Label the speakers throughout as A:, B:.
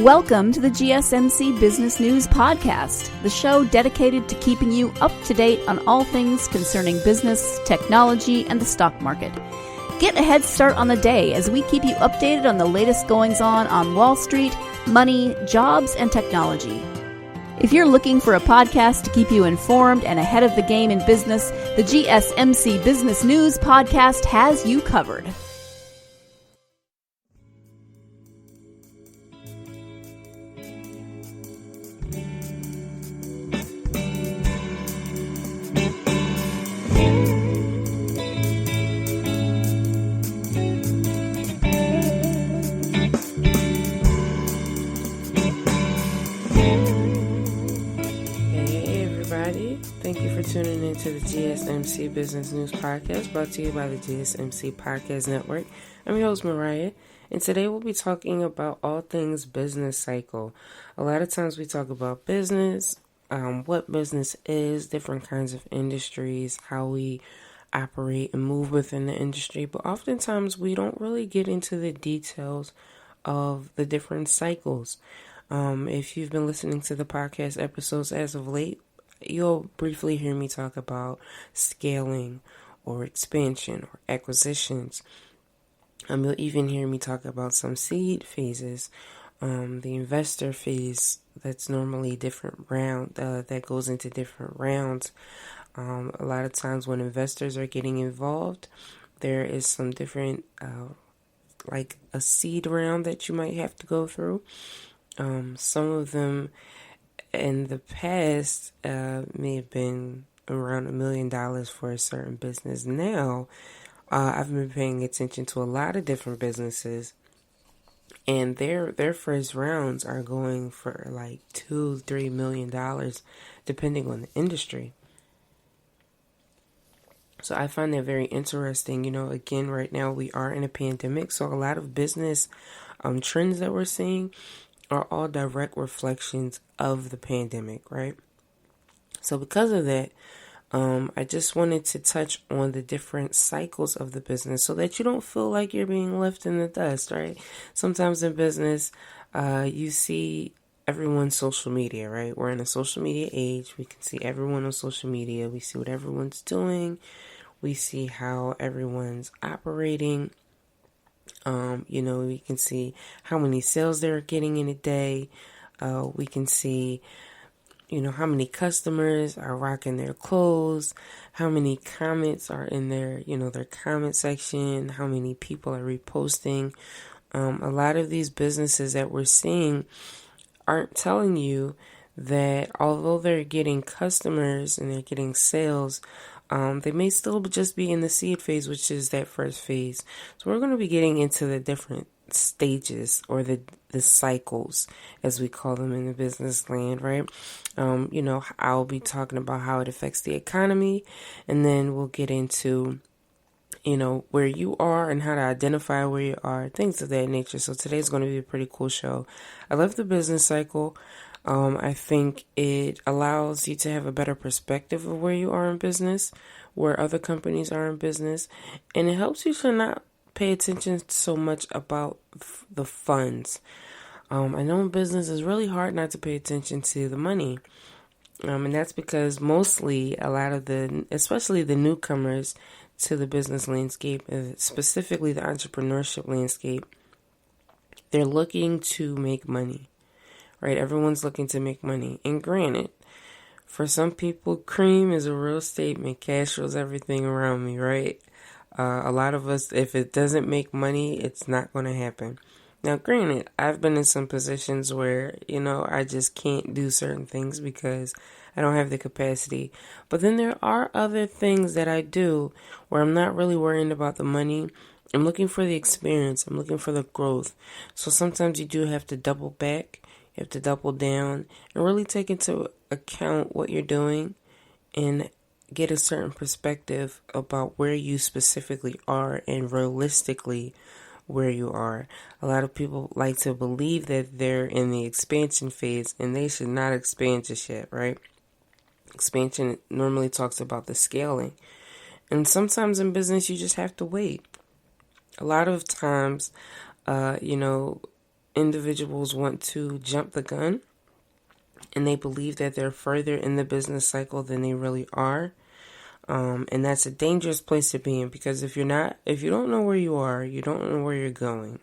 A: Welcome to the Gsmc Business News Podcast, the show dedicated to keeping you up to date on all things concerning business, technology, and the stock market. Get a head start on the day as we keep you updated on the latest goings-on Wall Street, money, jobs, and technology. If you're looking for a podcast to keep you informed and ahead of the game in business, the Gsmc Business News Podcast has you covered.
B: Thank you for tuning in to the Gsmc Business News Podcast, brought to you by the Gsmc Podcast Network. I'm your host, Moriah, and today we'll be talking about all things business cycle. A lot of times we talk about business, what business is, different kinds of industries, how we operate and move within the industry, but oftentimes we don't really get into the details of the different cycles. If you've been listening to the podcast episodes as of late, you'll briefly hear me talk about scaling or expansion or acquisitions. You'll even hear me talk about some seed phases, the investor phase that's normally different round, that goes into different rounds. A lot of times when investors are getting involved, there is some different, like a seed round that you might have to go through. Some of them in the past may have been around $1 million for a certain business. Now, I've been paying attention to a lot of different businesses, and their first rounds are going for like $2-3 million, depending on the industry. So I find that very interesting. Again, right now we are in a pandemic, so a lot of business trends that we're seeing are all direct reflections of the pandemic, right? So because of that, I just wanted to touch on the different cycles of the business so that you don't feel like you're being left in the dust, right? Sometimes in business, you see everyone's social media, right? We're in a social media age. We can see everyone on social media. We see what everyone's doing. We see how everyone's operating. We can see how many sales they're getting in a day. We can see, how many customers are rocking their clothes, how many comments are in their comment section, how many people are reposting. A lot of these businesses that we're seeing aren't telling you that although they're getting customers and they're getting sales, they may still just be in the seed phase, which is that first phase. So we're going to be getting into the different stages or the cycles, as we call them in the business land, right? I'll be talking about how it affects the economy, and then we'll get into, where you are and how to identify where you are, things of that nature. So today's going to be a pretty cool show. I love the business cycle. I think it allows you to have a better perspective of where you are in business, where other companies are in business, and it helps you to not pay attention so much about the funds. I know in business it's really hard not to pay attention to the money, and that's because mostly a lot of especially the newcomers to the business landscape, specifically the entrepreneurship landscape, they're looking to make money. Right, everyone's looking to make money. And granted, for some people, cream is a real statement. Cash rules everything around me, right? A lot of us, if it doesn't make money, it's not going to happen. Now, granted, I've been in some positions where, I just can't do certain things because I don't have the capacity. But then there are other things that I do where I'm not really worrying about the money. I'm looking for the experience. I'm looking for the growth. So sometimes you do have to double back. You have to double down and really take into account what you're doing and get a certain perspective about where you specifically are and realistically where you are. A lot of people like to believe that they're in the expansion phase and they should not expand just yet, right? Expansion normally talks about the scaling. And sometimes in business, you just have to wait. A lot of times, individuals want to jump the gun and they believe that they're further in the business cycle than they really are. And that's a dangerous place to be in, because if you don't know where you are, you don't know where you're going.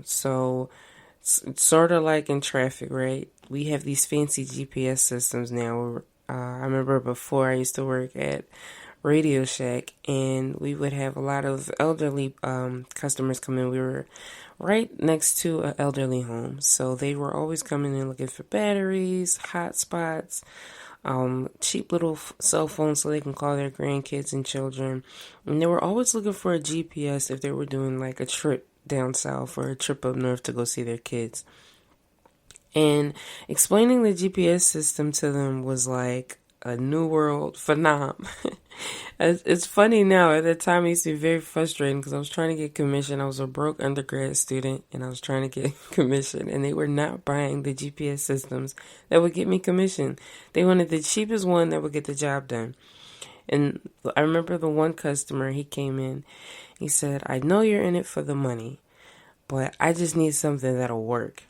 B: So it's sort of like in traffic, right? We have these fancy GPS systems now. I remember before I used to work at Radio Shack, and we would have a lot of elderly customers come in. We were right next to an elderly home, so they were always coming in looking for batteries, hotspots, cheap little cell phones so they can call their grandkids and children. And they were always looking for a GPS if they were doing like a trip down south or a trip up north to go see their kids. And explaining the GPS system to them was like a new world phenom. It's funny now. At the time, it used to be very frustrating because I was trying to get commission. I was a broke undergrad student, and I was trying to get commission, and they were not buying the GPS systems that would get me commission. They wanted the cheapest one that would get the job done. And I remember the one customer, he came in, he said, "I know you're in it for the money, but I just need something that'll work."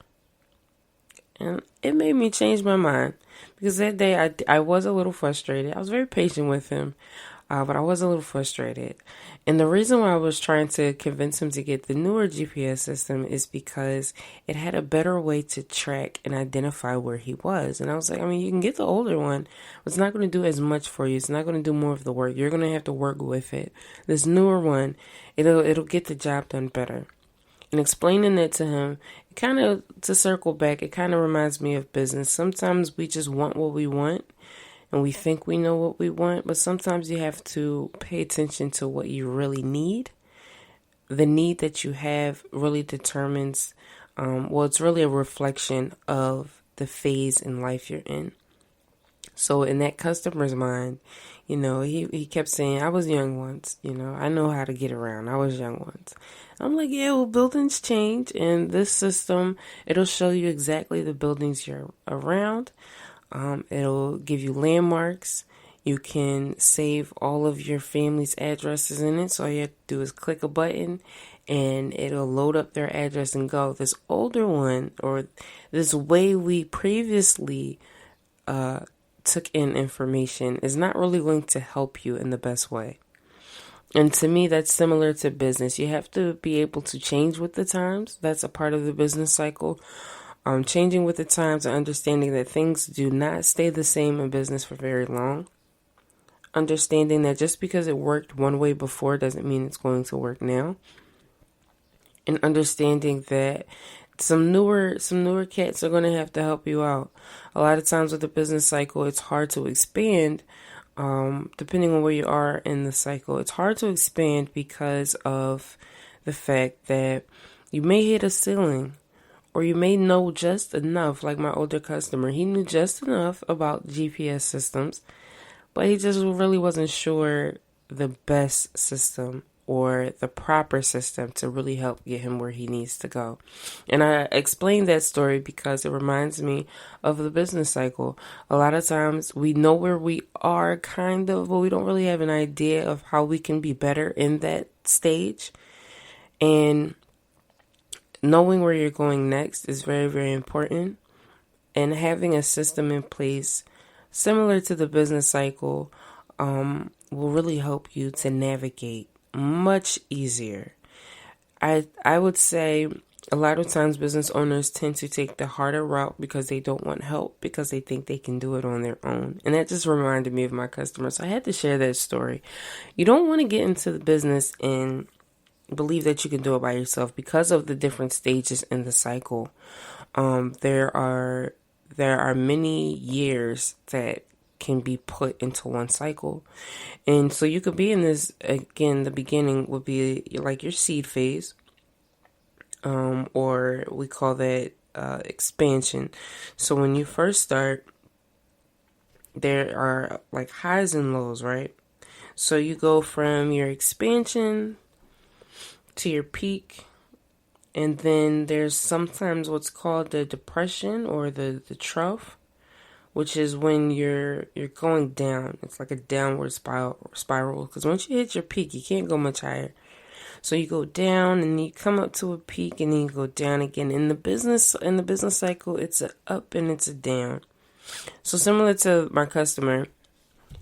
B: And it made me change my mind, because that day I was a little frustrated. I was very patient with him, but I was a little frustrated. And the reason why I was trying to convince him to get the newer GPS system is because it had a better way to track and identify where he was. And I was like, I mean, you can get the older one, but it's not going to do as much for you. It's not going to do more of the work. You're going to have to work with it. This newer one, it'll get the job done better. And explaining it to him, kind of, to circle back, it kind of reminds me of business. Sometimes we just want what we want, and we think we know what we want, but sometimes you have to pay attention to what you really need. The need that you have really determines, it's really a reflection of the phase in life you're in. So in that customer's mind, he kept saying, "I was young once, I know how to get around. I was young once." I'm like, yeah, well, buildings change, and this system, it'll show you exactly the buildings you're around. It'll give you landmarks. You can save all of your family's addresses in it. So all you have to do is click a button, and it'll load up their address and go. This older one, or this way we previously took in information, is not really going to help you in the best way. And to me, that's similar to business. You have to be able to change with the times. That's a part of the business cycle. Changing with the times and understanding that things do not stay the same in business for very long. Understanding that just because it worked one way before doesn't mean it's going to work now. And understanding that some newer cats are going to have to help you out. A lot of times with the business cycle, it's hard to expand. Depending on where you are in the cycle, it's hard to expand because of the fact that you may hit a ceiling, or you may know just enough. Like my older customer, he knew just enough about GPS systems, but he just really wasn't sure the best system or the proper system to really help get him where he needs to go. And I explained that story because it reminds me of the business cycle. A lot of times we know where we are kind of, but we don't really have an idea of how we can be better in that stage. And knowing where you're going next is very, very important. And having a system in place similar to the business cycle will really help you to navigate much easier. I would say a lot of times business owners tend to take the harder route because they don't want help, because they think they can do it on their own. And that just reminded me of my customers. So I had to share that story. You don't want to get into the business and believe that you can do it by yourself because of the different stages in the cycle. There are many years that can be put into one cycle. And so you could be in this, again, the beginning would be like your seed phase, or we call that expansion. So when you first start, there are like highs and lows, right? So you go from your expansion to your peak, and then there's sometimes what's called the depression or the trough, which is when you're going down. It's like a downward spiral, because once you hit your peak, you can't go much higher. So you go down and you come up to a peak and then you go down again. In the business cycle, it's a up and it's a down. So similar to my customer,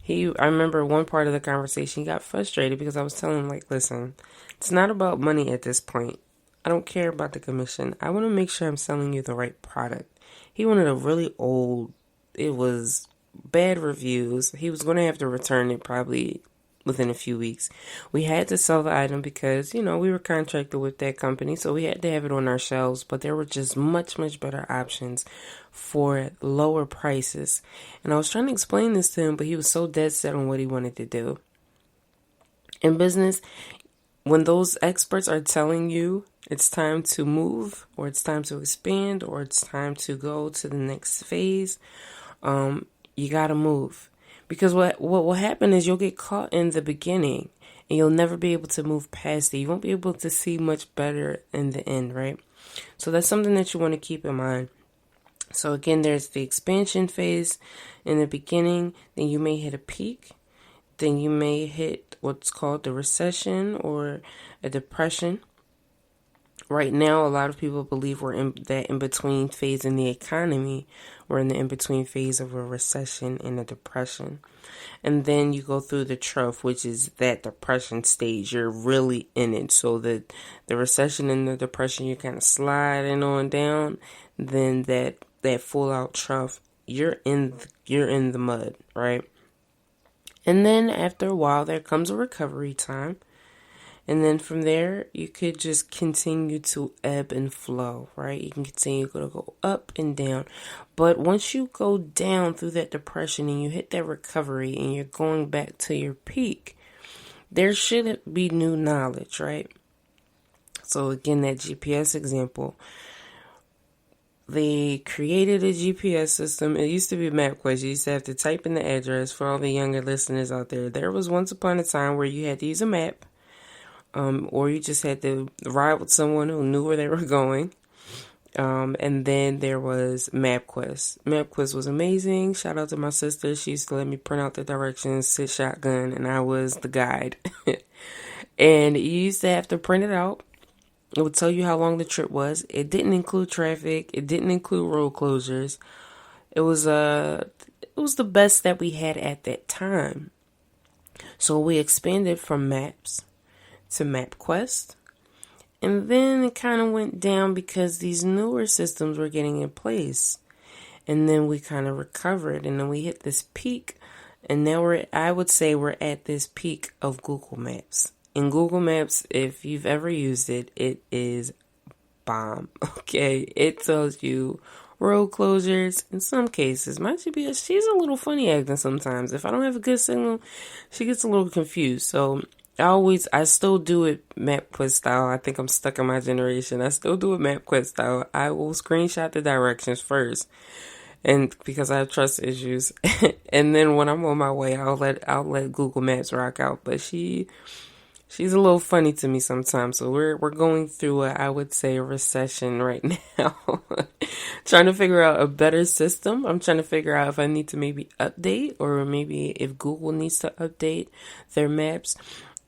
B: I remember one part of the conversation, he got frustrated because I was telling him, like, listen, it's not about money at this point. I don't care about the commission. I want to make sure I'm selling you the right product. He wanted a really old, it was bad reviews. He was going to have to return it probably within a few weeks. We had to sell the item because, we were contracted with that company, so we had to have it on our shelves, but there were just much, much better options for lower prices. And I was trying to explain this to him, but he was so dead set on what he wanted to do. In business, when those experts are telling you it's time to move, or it's time to expand, or it's time to go to the next phase, you got to move. Because what will happen is you'll get caught in the beginning and you'll never be able to move past it. You won't be able to see much better in the end, right? So that's something that you want to keep in mind. So again, there's the expansion phase in the beginning. Then you may hit a peak. Then you may hit what's called the recession or a depression. Right now, a lot of people believe we're in that in-between phase in the economy. We're in the in-between phase of a recession and a depression. And then you go through the trough, which is that depression stage. You're really in it. So the recession and the depression, you're kind of sliding on down. Then that full-out trough, you're in the mud, right? And then after a while, there comes a recovery time. And then from there, you could just continue to ebb and flow, right? You can continue to go up and down. But once you go down through that depression and you hit that recovery and you're going back to your peak, there shouldn't be new knowledge, right? So again, that GPS example, they created a GPS system. It used to be MapQuest. You used to have to type in the address. For all the younger listeners out there, there was once upon a time where you had to use a map. Or you just had to ride with someone who knew where they were going. And then there was MapQuest. MapQuest was amazing. Shout out to my sister. She used to let me print out the directions, sit shotgun, and I was the guide. And you used to have to print it out. It would tell you how long the trip was. It didn't include traffic. It didn't include road closures. It was the best that we had at that time. So we expanded from Maps to MapQuest, and then it kind of went down because these newer systems were getting in place, and then we kind of recovered, and then we hit this peak, and now I would say we're at this peak of Google Maps. In Google Maps, if you've ever used it, it is bomb. Okay, it tells you road closures. In some cases, my GPS, she's a little funny acting sometimes. If I don't have a good signal, she gets a little confused. So I still do it MapQuest style. I think I'm stuck in my generation. I still do it MapQuest style. I will screenshot the directions first, and because I have trust issues, and then when I'm on my way, I'll let Google Maps rock out. But she's a little funny to me sometimes. So we're going through I would say a recession right now. Trying to figure out a better system. I'm trying to figure out if I need to maybe update, or maybe if Google needs to update their maps.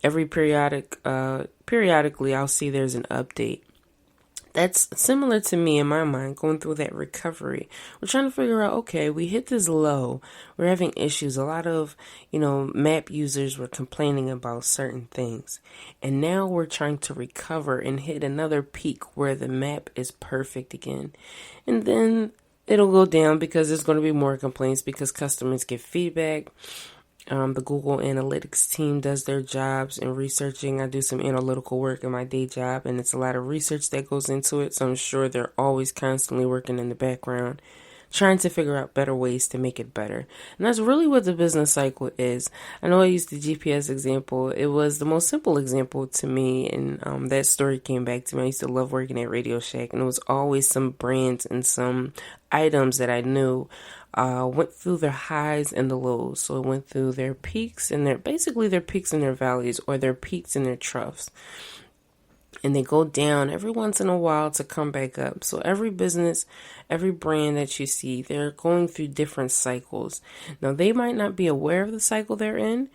B: Periodically I'll see there's an update. That's similar to me in my mind, going through that recovery. We're trying to figure out, okay, we hit this low. We're having issues. A lot of, map users were complaining about certain things. And now we're trying to recover and hit another peak where the map is perfect again. And then it'll go down because there's going to be more complaints because customers give feedback. The Google Analytics team does their jobs in researching. I do some analytical work in my day job, and it's a lot of research that goes into it. So I'm sure they're always constantly working in the background, trying to figure out better ways to make it better. And that's really what the business cycle is. I know I used the GPS example. It was the most simple example to me, and that story came back to me. I used to love working at Radio Shack, and it was always some brands and some items that I knew went through their highs and the lows. So it went through their peaks and their peaks and their valleys, or their peaks and their troughs. And they go down every once in a while to come back up. So every business, every brand that you see, they're going through different cycles. Now, they might not be aware of the cycle they're in.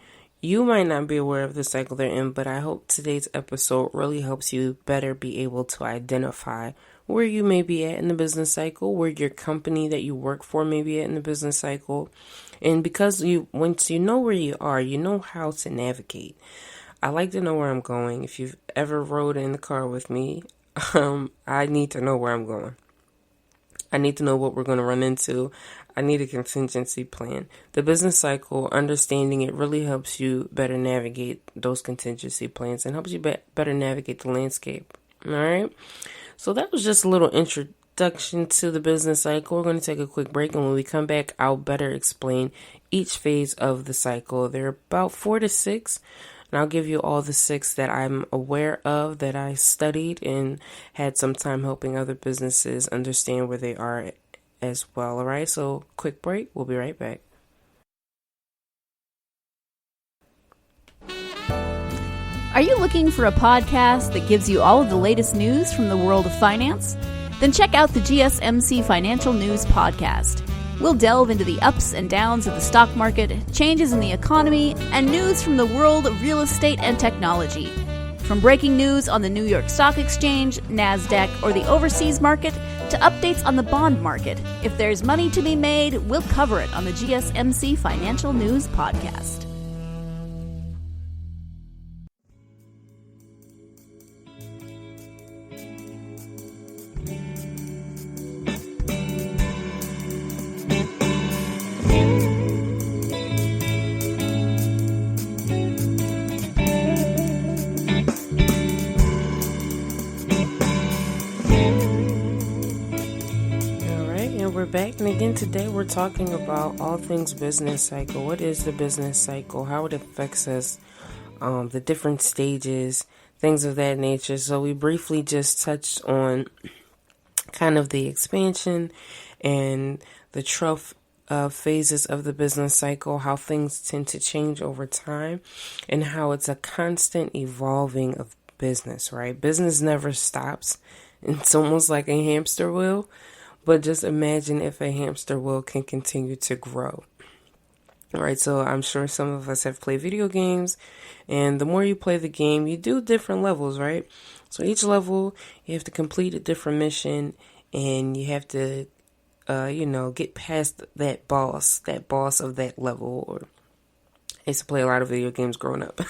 B: you might not be aware of the cycle they're in, but I hope today's episode really helps you better be able to identify where you may be at in the business cycle, where your company that you work for may be at in the business cycle. And because once you know where you are, you know how to navigate. I like to know where I'm going. If you've ever rode in the car with me, I need to know where I'm going. I need to know what we're going to run into. I need a contingency plan. The business cycle, understanding it really helps you better navigate those contingency plans and helps you better navigate the landscape. All right. So that was just a little introduction to the business cycle. We're going to take a quick break, and when we come back, I'll better explain each phase of the cycle. There are about 4 to 6, and I'll give you all the 6 that I'm aware of, that I studied and had some time helping other businesses understand where they are as well. All right, so quick break. We'll be right back.
A: Are you looking for a podcast that gives you all of the latest news from the world of finance? Then check out the Gsmc Financial News Podcast. We'll delve into the ups and downs of the stock market, changes in the economy, and news from the world of real estate and technology. From breaking news on the New York Stock Exchange, NASDAQ, or the overseas market, to updates on the bond market, if there's money to be made, we'll cover it on the Gsmc Financial News Podcast.
B: Back, and again today we're talking about all things business cycle. What is the business cycle? How it affects us, the different stages, things of that nature. So we briefly just touched on kind of the expansion and the trough phases of the business cycle, how things tend to change over time, and how it's a constant evolving of business, right? Business never stops. It's almost like a hamster wheel. But just imagine if a hamster wheel can continue to grow. All right, so I'm sure some of us have played video games, and the more you play the game, you do different levels, right? So each level, you have to complete a different mission, and you have to, get past that boss of that level. Or I used to play a lot of video games growing up.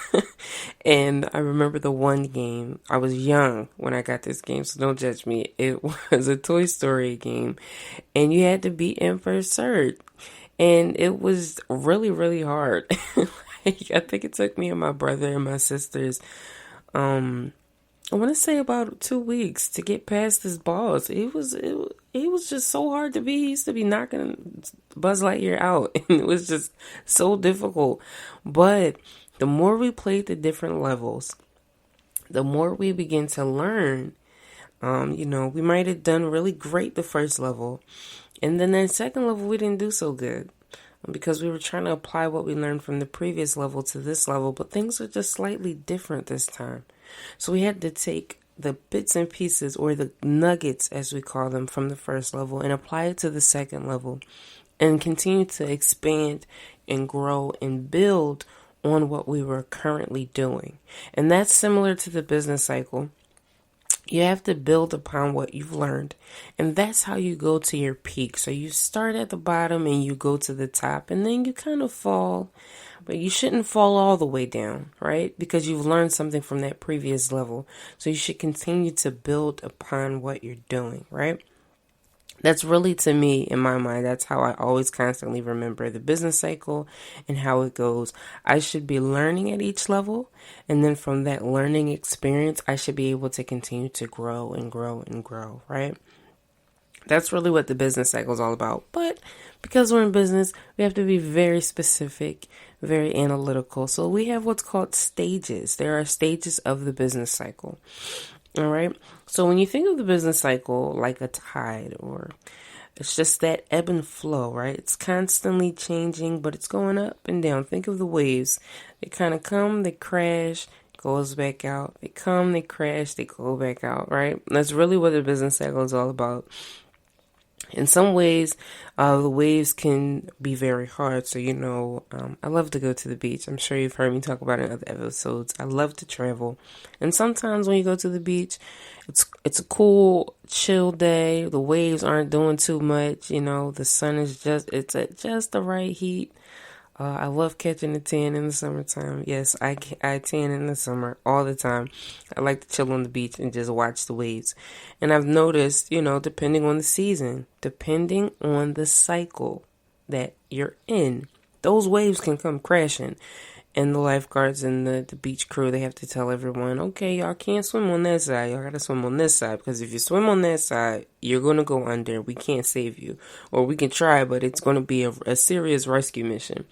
B: And I remember the one game, I was young when I got this game, so don't judge me. It was a Toy Story game, and you had to beat Emperor Surge. And it was really, really hard. I think it took me and my brother and my sisters, I want to say about 2 weeks to get past this boss. It was just so hard to beat. He used to be knocking Buzz Lightyear out, and it was just so difficult. But the more we played the different levels, the more we begin to learn. We might have done really great the first level, and then that second level we didn't do so good because we were trying to apply what we learned from the previous level to this level, but things are just slightly different this time. So we had to take the bits and pieces, or the nuggets as we call them, from the first level and apply it to the second level and continue to expand and grow and build on what we were currently doing. And that's similar to the business cycle. You have to build upon what you've learned, and that's how you go to your peak. So you start at the bottom and you go to the top, and then you kind of fall, but you shouldn't fall all the way down, right? Because you've learned something from that previous level. So you should continue to build upon what you're doing, right? That's really, to me, in my mind, that's how I always constantly remember the business cycle and how it goes. I should be learning at each level, and then from that learning experience, I should be able to continue to grow and grow and grow, right? That's really what the business cycle is all about. But because we're in business, we have to be very specific, very analytical. So we have what's called stages. There are stages of the business cycle. All right. So when you think of the business cycle like a tide, or it's just that ebb and flow, right? It's constantly changing, but it's going up and down. Think of the waves. They kind of come, they crash, goes back out. They come, they crash, they go back out, right? That's really what the business cycle is all about. In some ways, the waves can be very hard. So, I love to go to the beach. I'm sure you've heard me talk about it in other episodes. I love to travel. And sometimes when you go to the beach, it's a cool, chill day. The waves aren't doing too much. The sun is it's at just the right heat. I love catching a tan in the summertime. Yes, I tan in the summer all the time. I like to chill on the beach and just watch the waves. And I've noticed, depending on the season, depending on the cycle that you're in, those waves can come crashing. And the lifeguards and the beach crew, they have to tell everyone, okay, y'all can't swim on that side. Y'all got to swim on this side. Because if you swim on that side, you're going to go under. We can't save you. Or we can try, but it's going to be a serious rescue mission.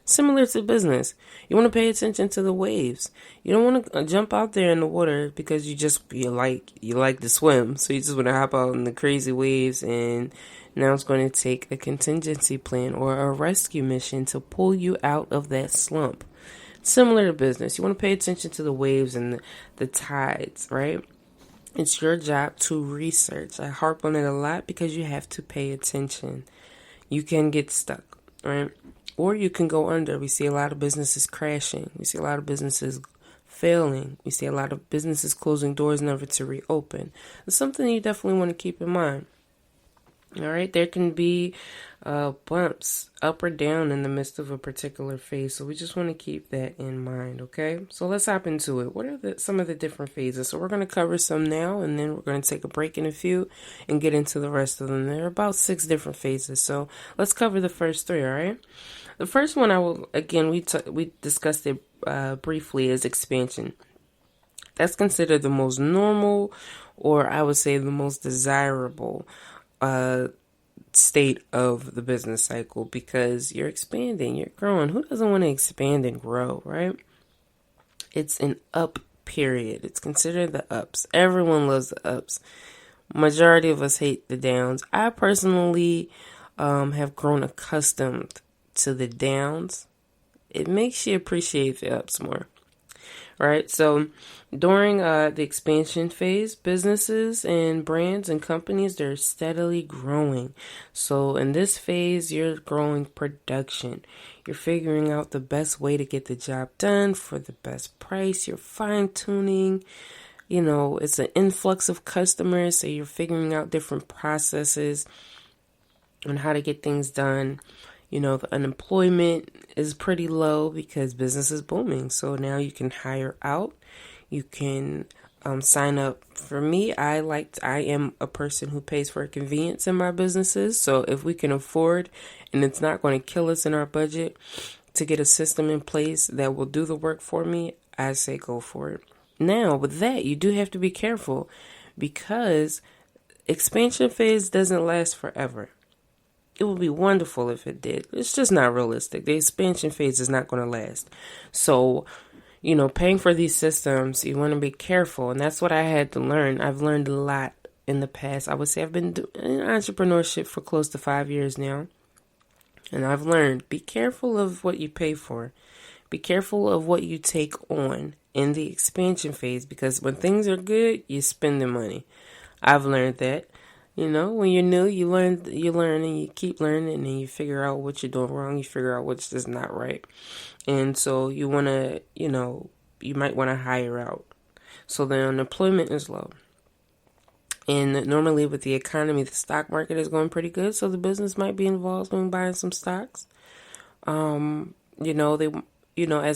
B: Similar to business, you want to pay attention to the waves. You don't want to jump out there in the water because you like to swim. So you just want to hop out in the crazy waves, and now it's going to take a contingency plan or a rescue mission to pull you out of that slump. Similar to business, you want to pay attention to the waves and the tides, right? It's your job to research. I harp on it a lot because you have to pay attention. You can get stuck, right? Or you can go under. We see a lot of businesses crashing. We see a lot of businesses failing. We see a lot of businesses closing doors never to reopen. It's something you definitely want to keep in mind. All right, there can be bumps up or down in the midst of a particular phase, so we just want to keep that in mind, okay? So let's hop into it. What are some of the different phases? So we're going to cover some now, and then we're going to take a break in a few and get into the rest of them. There are about 6 different phases, so let's cover the first 3, all right? The first one we discussed it briefly, is expansion. That's considered the most normal, or I would say the most desirable state of the business cycle, because you're expanding, you're growing. Who doesn't want to expand and grow, right? It's an up period. It's considered the ups. Everyone loves the ups. Majority of us hate the downs. I personally have grown accustomed to the downs. It makes you appreciate the ups more. Right, so during the expansion phase, businesses and brands and companies, they're steadily growing. So in this phase, you're growing production. You're figuring out the best way to get the job done for the best price. You're fine-tuning. It's an influx of customers, so you're figuring out different processes on how to get things done. The unemployment is pretty low because business is booming. So now you can hire out. You can sign up. For me, I am a person who pays for convenience in my businesses. So if we can afford, and it's not going to kill us in our budget, to get a system in place that will do the work for me, I say go for it. Now, with that, you do have to be careful, because expansion phase doesn't last forever. It would be wonderful if it did. It's just not realistic. The expansion phase is not going to last. So, paying for these systems, you want to be careful. And that's what I had to learn. I've learned a lot in the past. I would say I've been in entrepreneurship for close to 5 years now. And I've learned, be careful of what you pay for. Be careful of what you take on in the expansion phase, because when things are good, you spend the money. I've learned that. When you're new, you learn and you keep learning, and you figure out what you're doing wrong. You figure out what's just not right. And so you want to, you might want to hire out. So the unemployment is low. And normally with the economy, the stock market is going pretty good. So the business might be involved in buying some stocks. As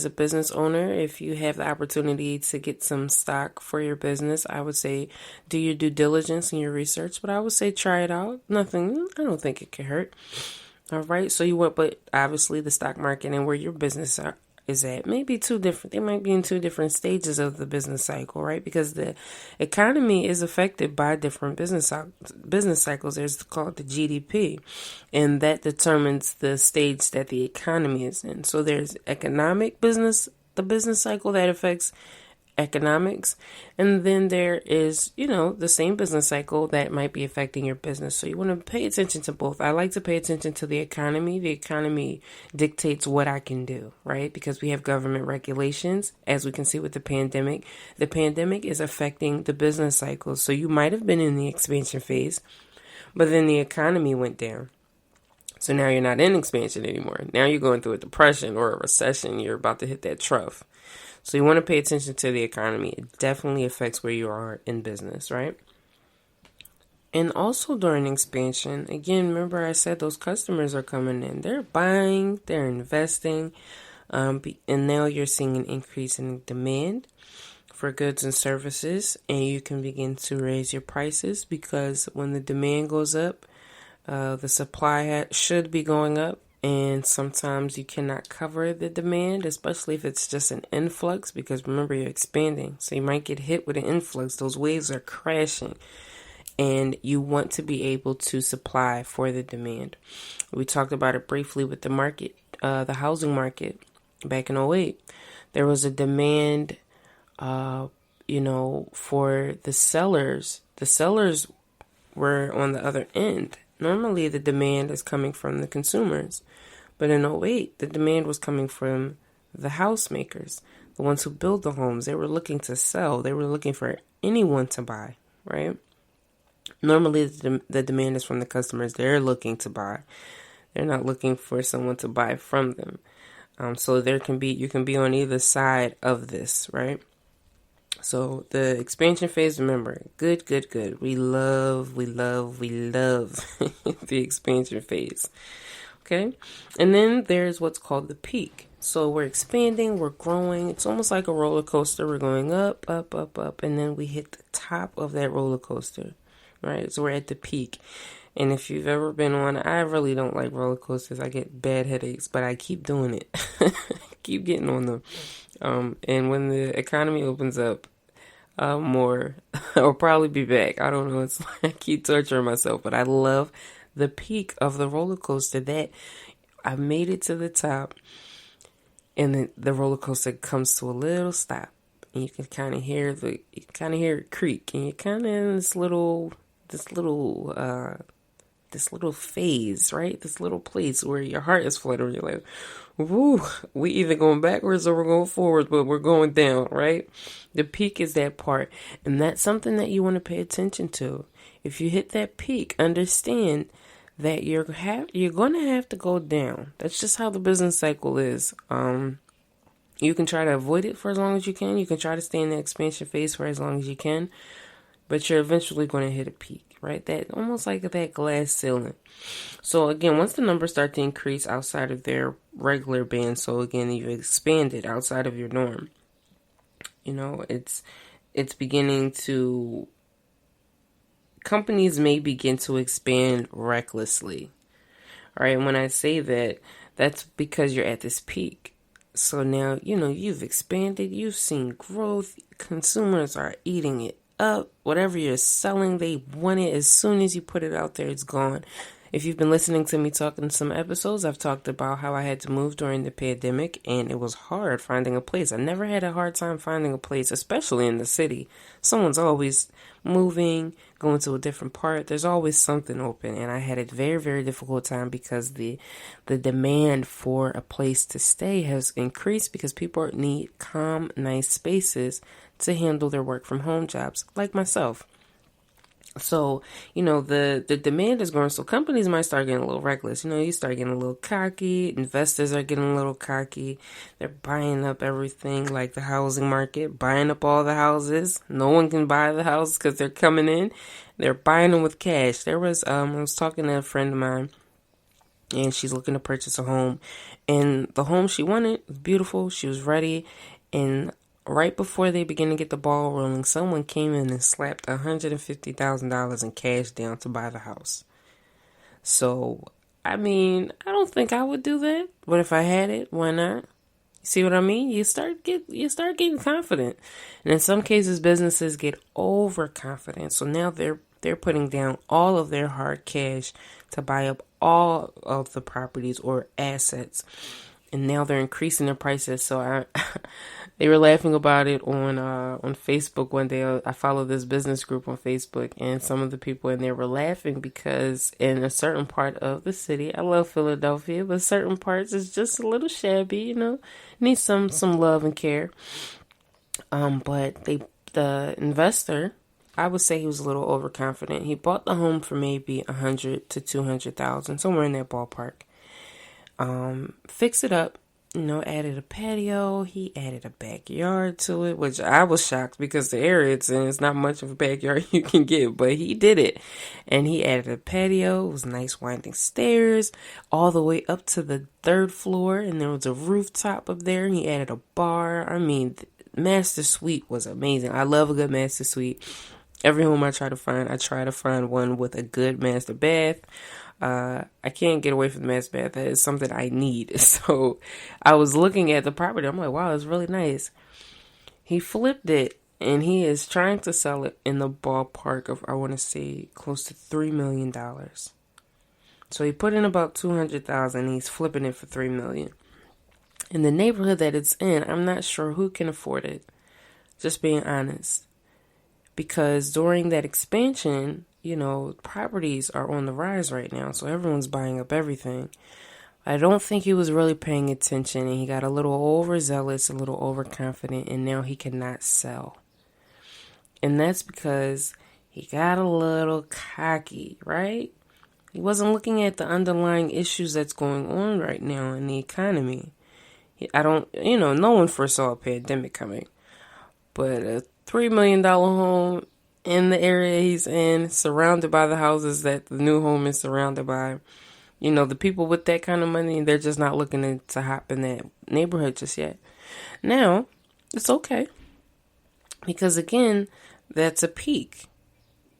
B: a business owner, if you have the opportunity to get some stock for your business, I would say do your due diligence and your research. But I would say try it out. I don't think it could hurt. All right. So but obviously the stock market and where your business is at may be two different. They might be in 2 different stages of the business cycle, right? Because the economy is affected by different business cycles. There's called the GDP, and that determines the stage that the economy is in. So there's economic business, the business cycle that affects economics, and then there is the same business cycle that might be affecting your business. So you want to pay attention to both. I like to pay attention to the economy dictates what I can do, right? Because we have government regulations, as we can see with the pandemic is affecting the business cycle. So you might have been in the expansion phase, But then the economy went down. So now you're not in expansion anymore. Now you're going through a depression or a recession. You're about to hit that trough. So you want to pay attention to the economy. It definitely affects where you are in business, right? And also during expansion, again, remember I said those customers are coming in. They're buying, they're investing, and now you're seeing an increase in demand for goods and services, and you can begin to raise your prices because when the demand goes up, the supply should be going up, and sometimes you cannot cover the demand, especially if it's just an influx, because remember, you're expanding. So you might get hit with an influx. Those waves are crashing, and you want to be able to supply for the demand. We talked about it briefly with the market, the housing market back in '08. There was a demand, for the sellers. The sellers were on the other end. Normally, the demand is coming from the consumers. But in '08, the demand was coming from the house makers, the ones who build the homes. They were looking to sell. They were looking for anyone to buy, right? Normally, the demand is from the customers. They're looking to buy. They're not looking for someone to buy from them. So you can be on either side of this, right? So the expansion phase, remember, good. We love the expansion phase. Okay. And then there's what's called the peak. So we're expanding, we're growing. It's almost like a roller coaster. We're going up, and then we hit the top of that roller coaster, right? So we're at the peak. And if you've ever been on, I really don't like roller coasters. I get bad headaches, but I keep doing it. Keep getting on them. And when the economy opens up, more, I'll probably be back. I don't know. It's like I keep torturing myself, but I love the peak of the roller coaster that I made it to the top, and then the roller coaster comes to a little stop, and you can kind of hear it creak, and you're kind of in this little phase, right? This little place where your heart is fluttering. You're like, woo, we either going backwards or we're going forward, but we're going down, right? The peak is that part, and that's something that you want to pay attention to. If you hit that peak, understand that you're going to have to go down. That's just how the business cycle is. You can try to avoid it for as long as you can. You can try to stay in the expansion phase for as long as you can, but you're eventually going to hit a peak, right? That almost like that glass ceiling. So again, once the numbers start to increase outside of their regular band, so again, you've expanded outside of your norm. It's beginning to. Companies may begin to expand recklessly. All right, and when I say that, that's because you're at this peak. So now, you've expanded, you've seen growth, consumers are eating it up. Whatever you're selling, they want it. As soon as you put it out there, it's gone. If you've been listening to me talk in some episodes, I've talked about how I had to move during the pandemic, and it was hard finding a place. I never had a hard time finding a place, especially in the city. Someone's always moving, going to a different part. There's always something open, and I had a very, very difficult time because the demand for a place to stay has increased because people need calm, nice spaces to handle their work from home jobs, like myself. So, the demand is growing. So companies might start getting a little reckless. You start getting a little cocky. Investors are getting a little cocky. They're buying up everything, like the housing market, buying up all the houses. No one can buy the houses because they're coming in. They're buying them with cash. I was talking to a friend of mine, and she's looking to purchase a home. And the home she wanted was beautiful. She was ready. And right before they began to get the ball rolling, someone came in and slapped $150,000 in cash down to buy the house. So, I don't think I would do that. But if I had it, why not? See what I mean? You start getting confident. And in some cases, businesses get overconfident. So now they're putting down all of their hard cash to buy up all of the properties or assets. And now they're increasing their prices. So they were laughing about it on Facebook one day. I follow this business group on Facebook, and some of the people in there were laughing because in a certain part of the city, I love Philadelphia, but certain parts is just a little shabby, needs some love and care. But the investor I would say he was a little overconfident. He bought the home for maybe 100 to 200,000, somewhere in that ballpark. Fixed it up, added a patio. He added a backyard to it, which I was shocked because the area it's in, it's not much of a backyard you can get, but he did it. And he added a patio. It was nice winding stairs all the way up to the 3rd floor, and there was a rooftop up there, and he added a bar. I mean, master suite was amazing. I love a good master suite. Every home I try to find one with a good master bath. I can't get away from the master bath. That is something I need. So I was looking at the property. I'm like, wow, it's really nice. He flipped it, and he is trying to sell it in the ballpark of, I want to say, close to $3 million. So he put in about $200,000, and he's flipping it for $3 million. In the neighborhood that it's in, I'm not sure who can afford it. Just being honest. Because during that expansion, properties are on the rise right now. So everyone's buying up everything. I don't think he was really paying attention, and he got a little overzealous, a little overconfident, and now he cannot sell. And that's because he got a little cocky, right? He wasn't looking at the underlying issues that's going on right now in the economy. No one foresaw a pandemic coming. But a $3 million home in the area he's in, surrounded by the houses that the new home is surrounded by. The people with that kind of money, they're just not looking to hop in that neighborhood just yet. Now, it's okay. Because again, that's a peak.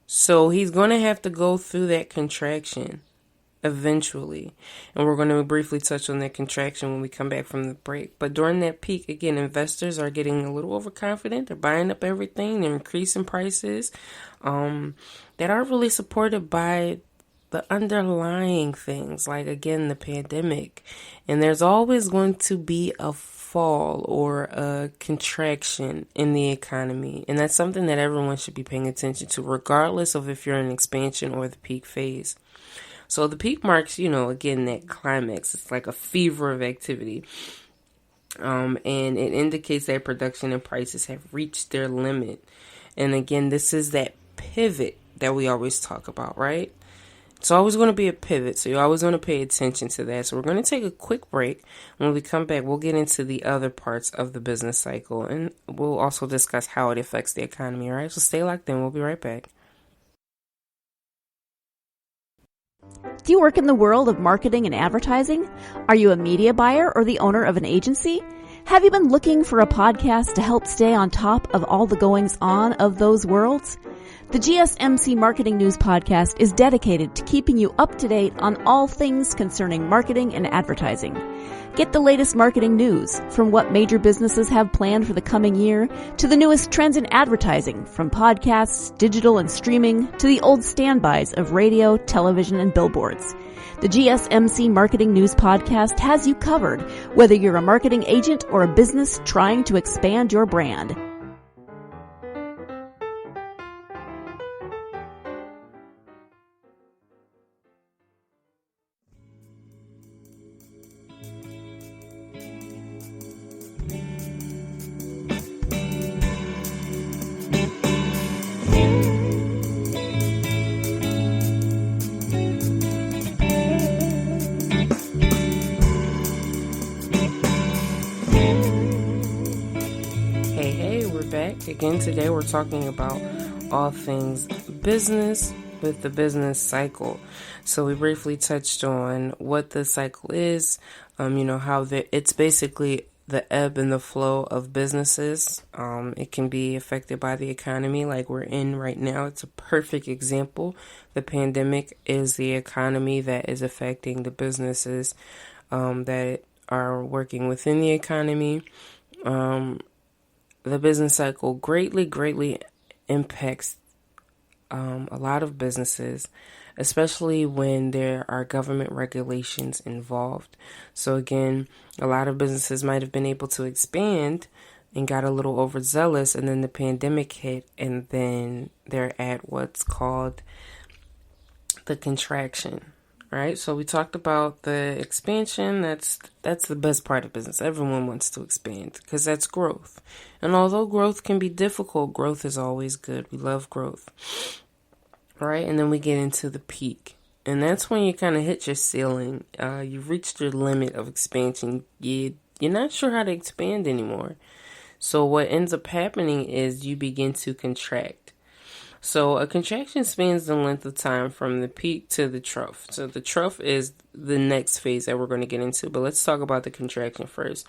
B: So he's going to have to go through that contraction eventually. And we're going to briefly touch on that contraction when we come back from the break. But during that peak, again, investors are getting a little overconfident. They're buying up everything. They're increasing prices that aren't really supported by the underlying things, like, again, the pandemic. And there's always going to be a fall or a contraction in the economy. And that's something that everyone should be paying attention to, regardless of if you're in expansion or the peak phase. So the peak marks, again, that climax. It's like a fever of activity. And it indicates that production and prices have reached their limit. And again, this is that pivot that we always talk about, right? It's always going to be a pivot, so you always want to pay attention to that. So we're going to take a quick break. When we come back, we'll get into the other parts of the business cycle, and we'll also discuss how it affects the economy, all right? So stay locked in. We'll be right back.
A: Do you work in the world of marketing and advertising? Are you a media buyer or the owner of an agency? Have you been looking for a podcast to help stay on top of all the goings on of those worlds? The Gsmc Marketing News Podcast is dedicated to keeping you up to date on all things concerning marketing and advertising. Get the latest marketing news, from what major businesses have planned for the coming year to the newest trends in advertising, from podcasts, digital and streaming, to the old standbys of radio, television, and billboards. The Gsmc Marketing News Podcast has you covered, whether you're a marketing agent or a business trying to expand your brand.
B: Again, today we're talking about all things business with the business cycle. So we briefly touched on what the cycle is, how it's basically the ebb and the flow of businesses. It can be affected by the economy like we're in right now. It's a perfect example. The pandemic is the economy that is affecting the businesses that are working within the economy. The business cycle greatly impacts a lot of businesses, especially when there are government regulations involved. So again, a lot of businesses might have been able to expand and got a little overzealous, and then the pandemic hit, and then they're at what's called the contraction, right? So we talked about the expansion. That's the best part of business. Everyone wants to expand because that's growth. And although growth can be difficult, growth is always good. We love growth, right? And then we get into the peak. And that's when you kind of hit your ceiling. You've reached your limit of expansion. You're not sure how to expand anymore. So what ends up happening is you begin to contract. So a contraction spans the length of time from the peak to the trough. So the trough is the next phase that we're going to get into, but let's talk about the contraction first.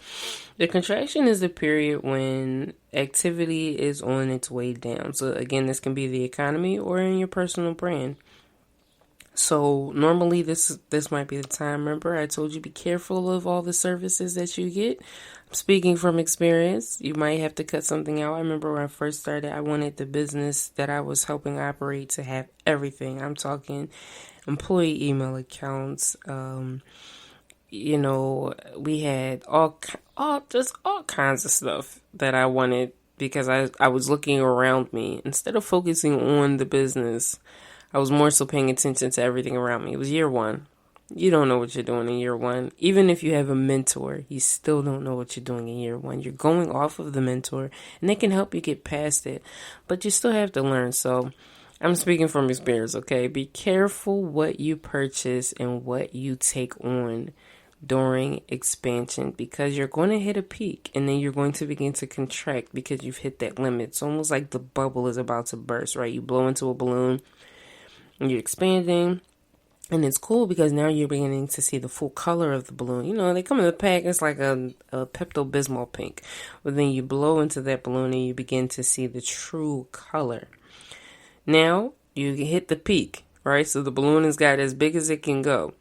B: The contraction is the period when activity is on its way down. So again, this can be the economy or in your personal brand. So normally this might be the time. Remember, I told you be careful of all the services that you get. Speaking from experience, you might have to cut something out. I remember when I first started, I wanted the business that I was helping operate to have everything. I'm talking employee email accounts. We had all kinds of stuff that I wanted because I was looking around me instead of focusing on the business. I was more so paying attention to everything around me. It was year one. You don't know what you're doing in year one. Even if you have a mentor, you still don't know what you're doing in year one. You're going off of the mentor, and they can help you get past it. But you still have to learn. So I'm speaking from experience, okay? Be careful what you purchase and what you take on during expansion because you're going to hit a peak and then you're going to begin to contract because you've hit that limit. It's almost like the bubble is about to burst, right? You blow into a balloon. You're expanding, and it's cool because now you're beginning to see the full color of the balloon. They come in the pack, it's like a Pepto-Bismol pink. But then you blow into that balloon and you begin to see the true color. Now, you hit the peak, right? So the balloon has got as big as it can go.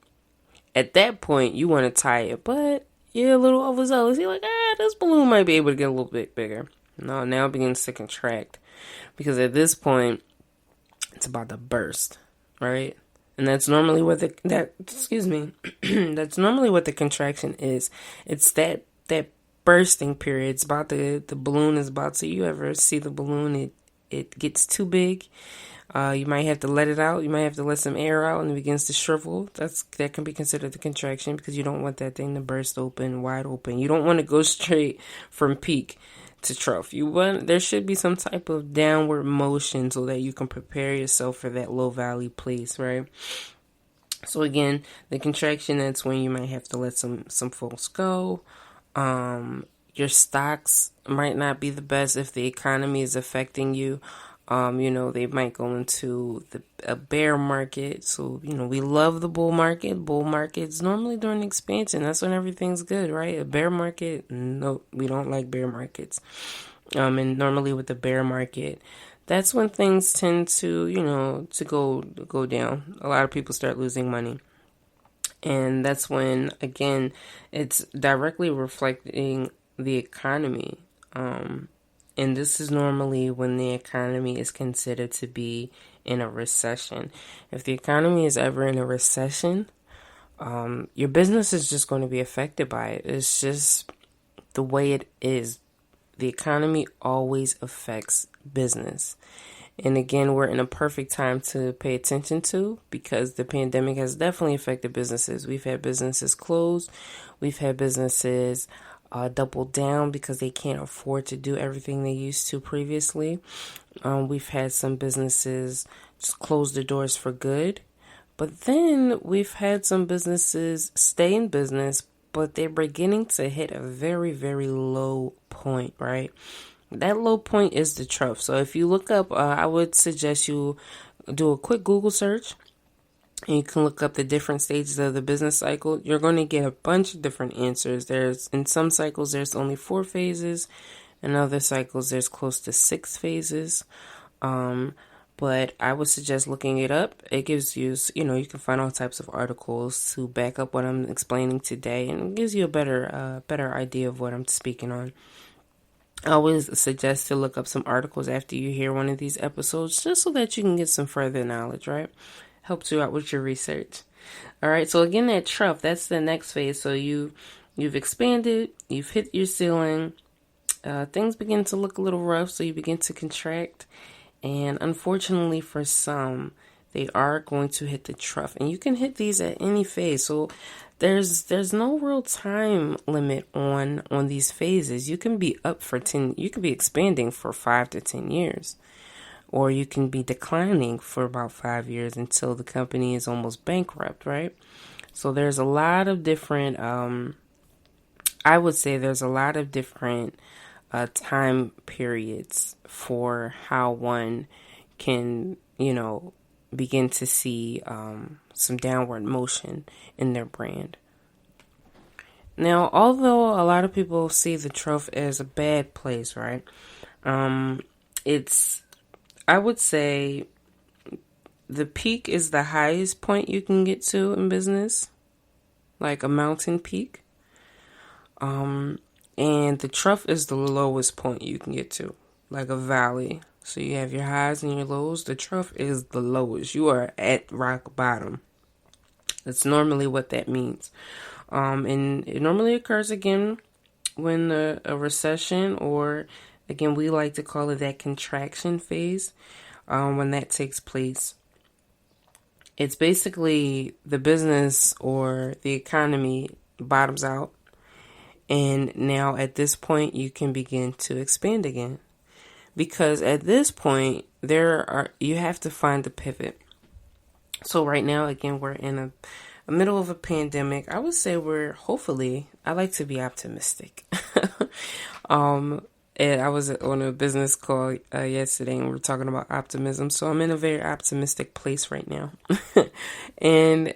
B: At that point, you want to tie it, but you're a little overzealous. You're like, this balloon might be able to get a little bit bigger. No, now it begins to contract. Because at this point, it's about to burst. Right? And that's normally what that's normally what the contraction is. It's that bursting period. It's about the balloon is about to, you ever see the balloon, it gets too big. You might have to let it out. You might have to let some air out and it begins to shrivel. That can be considered the contraction because you don't want that thing to burst wide open. You don't want to go straight from peak to trough. There should be some type of downward motion so that you can prepare yourself for that low valley place, right? So again, the contraction, that's when you might have to let some folks go. Your stocks might not be the best if the economy is affecting you. They might go into a bear market. So, we love the bull market. Bull markets normally during expansion. That's when everything's good, right? A bear market, no, we don't like bear markets. And normally with the bear market, that's when things tend to, to go down. A lot of people start losing money. And that's when, again, it's directly reflecting the economy. And this is normally when the economy is considered to be in a recession. If the economy is ever in a recession, your business is just going to be affected by it. It's just the way it is. The economy always affects business. And again, we're in a perfect time to pay attention to because the pandemic has definitely affected businesses. We've had businesses close. We've had businesses double down because they can't afford to do everything they used to previously. We've had some businesses just close their doors for good. But then we've had some businesses stay in business, but they're beginning to hit a very, very low point, right? That low point is the trough. So if you look up, I would suggest you do a quick Google search. And you can look up the different stages of the business cycle. You're going to get a bunch of different answers. In some cycles, there's only 4 phases. In other cycles, there's close to 6 phases. But I would suggest looking it up. It gives you, you can find all types of articles to back up what I'm explaining today. And it gives you a better idea of what I'm speaking on. I always suggest to look up some articles after you hear one of these episodes, just so that you can get some further knowledge, right? Helps you out with your research. All right. So again, that trough, that's the next phase. So you've expanded, you've hit your ceiling. Things begin to look a little rough. So you begin to contract. And unfortunately for some, they are going to hit the trough. And you can hit these at any phase. So there's no real time limit on these phases. You can be you can be expanding for 5 to 10 years. Or you can be declining for about 5 years until the company is almost bankrupt, right? So there's a lot of different, I would say there's a lot of different time periods for how one can, begin to see some downward motion in their brand. Now, although a lot of people see the trough as a bad place, right? I would say the peak is the highest point you can get to in business, like a mountain peak. And the trough is the lowest point you can get to, like a valley. So you have your highs and your lows. The trough is the lowest. You are at rock bottom. That's normally what that means. And it normally occurs again when a recession, or again, we like to call it that contraction phase, when that takes place. It's basically the business or the economy bottoms out. And now at this point, you can begin to expand again. Because at this point, you have to find a pivot. So right now, again, we're in a middle of a pandemic. I would say I like to be optimistic. And I was on a business call yesterday, and we were talking about optimism. So I'm in a very optimistic place right now. And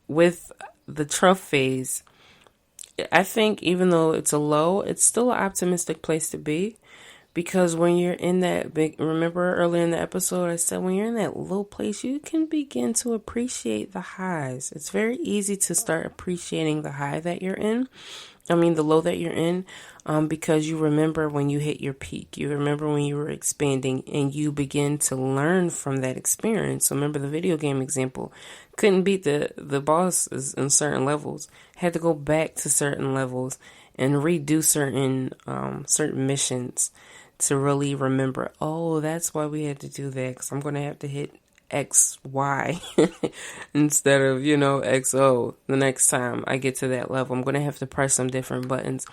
B: with the trough phase, I think even though it's a low, it's still an optimistic place to be. Because when you're in that remember earlier in the episode, I said when you're in that low place, you can begin to appreciate the highs. It's very easy to start appreciating the high that you're in. The low that you're in, because you remember when you hit your peak. You remember when you were expanding, and you begin to learn from that experience. So remember the video game example. Couldn't beat the bosses in certain levels. Had to go back to certain levels and redo certain missions to really remember, oh, that's why we had to do that, because I'm going to have to hit X, Y instead of, XO the next time I get to that level. I'm going to have to press some different buttons.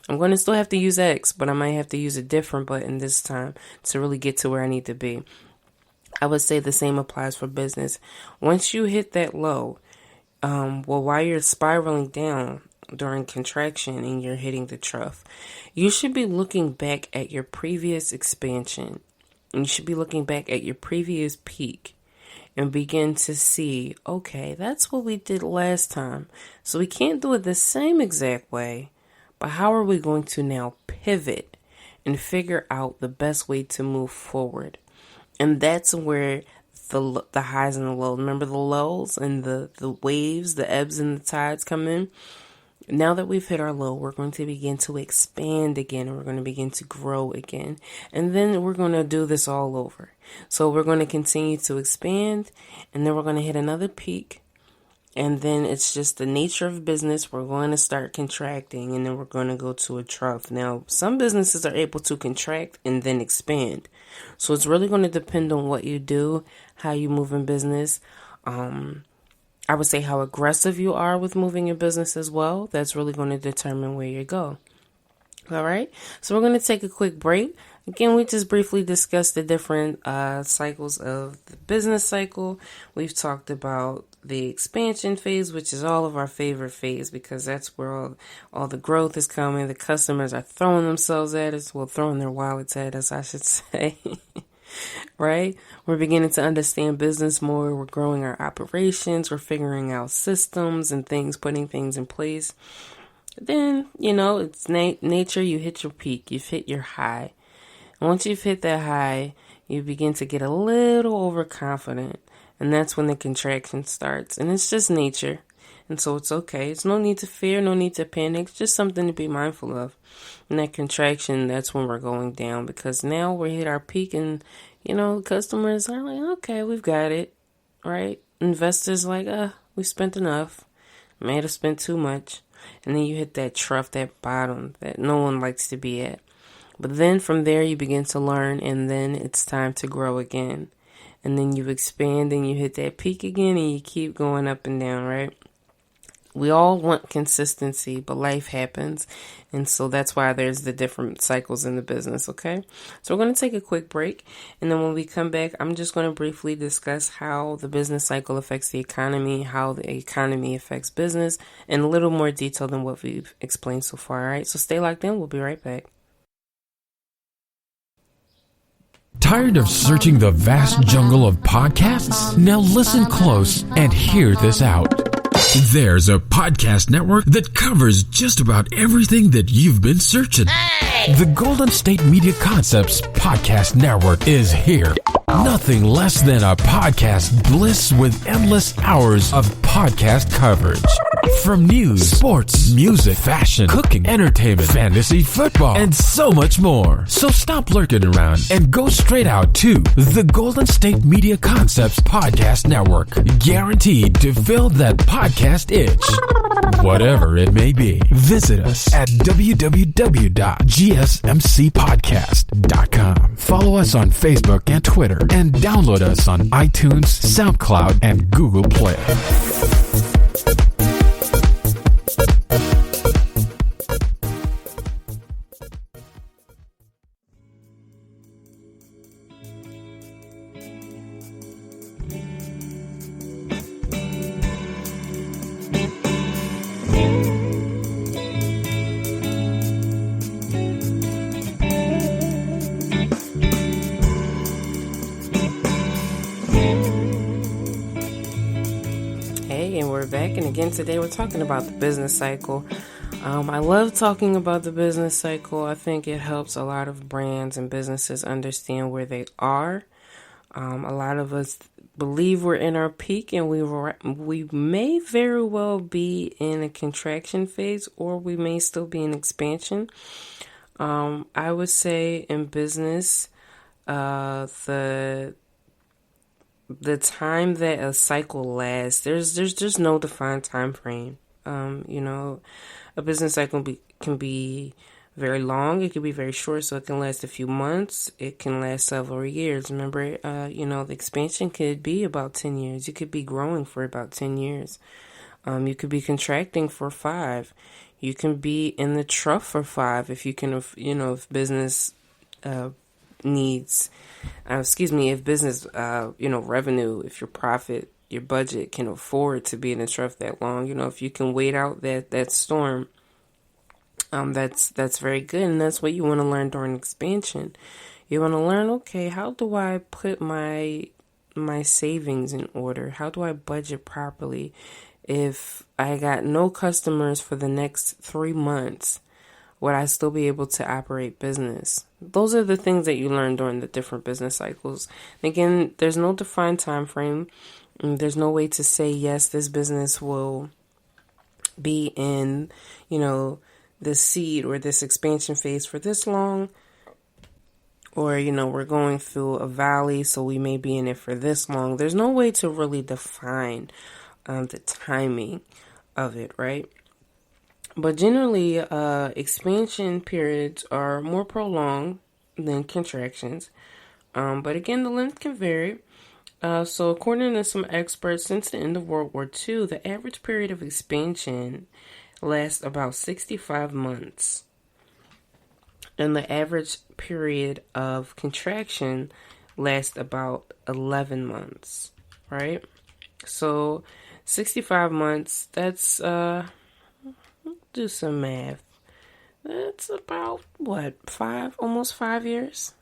B: I'm going to still have to use X, but I might have to use a different button this time to really get to where I need to be. I would say the same applies for business. Once you hit that low, while you're spiraling down during contraction and you're hitting the trough, you should be looking back at your previous expansion. And you should be looking back at your previous peak and begin to see, okay, that's what we did last time. So we can't do it the same exact way, but how are we going to now pivot and figure out the best way to move forward? And that's where the highs and the lows, remember the lows and the waves, the ebbs and the tides come in. Now that we've hit our low, we're going to begin to expand again, and we're going to begin to grow again. And then we're going to do this all over. So we're going to continue to expand, and then we're going to hit another peak. And then it's just the nature of business. We're going to start contracting, and then we're going to go to a trough. Now, some businesses are able to contract and then expand. So it's really going to depend on what you do, how you move in business. I would say how aggressive you are with moving your business as well. That's really going to determine where you go. All right. So we're going to take a quick break. Again, we just briefly discussed the different cycles of the business cycle. We've talked about the expansion phase, which is all of our favorite phase, because that's where all the growth is coming. The customers are throwing themselves at us. Well, throwing their wallets at us, I should say. Right? We're beginning to understand business more. We're growing our operations. We're figuring out systems and things, putting things in place. Then, it's nature. You hit your peak. You've hit your high. And once you've hit that high, you begin to get a little overconfident. And that's when the contraction starts. And it's just nature. And so it's okay. It's no need to fear, no need to panic. It's just something to be mindful of. And that contraction, that's when we're going down, because now we hit our peak, and, customers are like, okay, we've got it, right? Investors like, we spent enough. May have spent too much. And then you hit that trough, that bottom that no one likes to be at. But then from there, you begin to learn, and then it's time to grow again. and then you expand and you hit that peak again and you keep going up and down, right? We all want consistency, but life happens. And so that's why there's the different cycles in the business, okay? So we're going to take a quick break. And then when we come back, I'm just going to briefly discuss how the business cycle affects the economy, how the economy affects business, in a little more detail than what we've explained so far, all right? So stay locked in. We'll be right back.
C: Tired of searching the vast jungle of podcasts? Now listen close and hear this out. There's a podcast network that covers just about everything that you've been searching. Hey! The Golden State Media Concepts Podcast Network is here. Nothing less than a podcast bliss with endless hours of podcast coverage. From news, sports, music, fashion, cooking, entertainment, fantasy, football, and so much more. So stop lurking around and go straight out to the Golden State Media Concepts Podcast Network. Guaranteed to fill that podcast itch. Whatever it may be. Visit us at www.gsmcpodcast.com. Follow us on Facebook and Twitter, and download us on iTunes, SoundCloud, and Google Play.
B: Again, today we're talking about the business cycle. I love talking about the business cycle. I think it helps a lot of brands and businesses understand where they are. A lot of us believe we're in our peak, and we may very well be in a contraction phase, or we may still be in expansion. I would say in business, the time that a cycle lasts, there's just no defined time frame. A business cycle can be very long. It can be very short, so it can last a few months. It can last several years. Remember, the expansion could be about 10 years. You could be growing for about 10 years. You could be contracting for 5. You can be in the trough for 5 if you can, if business needs, if business, revenue, if your profit, your budget can afford to be in a trough that long, if you can wait out that storm, that's very good. And that's what you want to learn during expansion. You want to learn, okay, how do I put my savings in order? How do I budget properly? If I got no customers for the next 3 months, would I still be able to operate business? Those are the things that you learn during the different business cycles. Again, there's no defined time frame. There's no way to say, yes, this business will be in, this seed or this expansion phase for this long. Or, we're going through a valley, so we may be in it for this long. There's no way to really define the timing of it, right? But generally, expansion periods are more prolonged than contractions. But again, the length can vary. So according to some experts, since the end of World War II, the average period of expansion lasts about 65 months. And the average period of contraction lasts about 11 months, right? So 65 months, that's... do some math. That's about almost 5 years,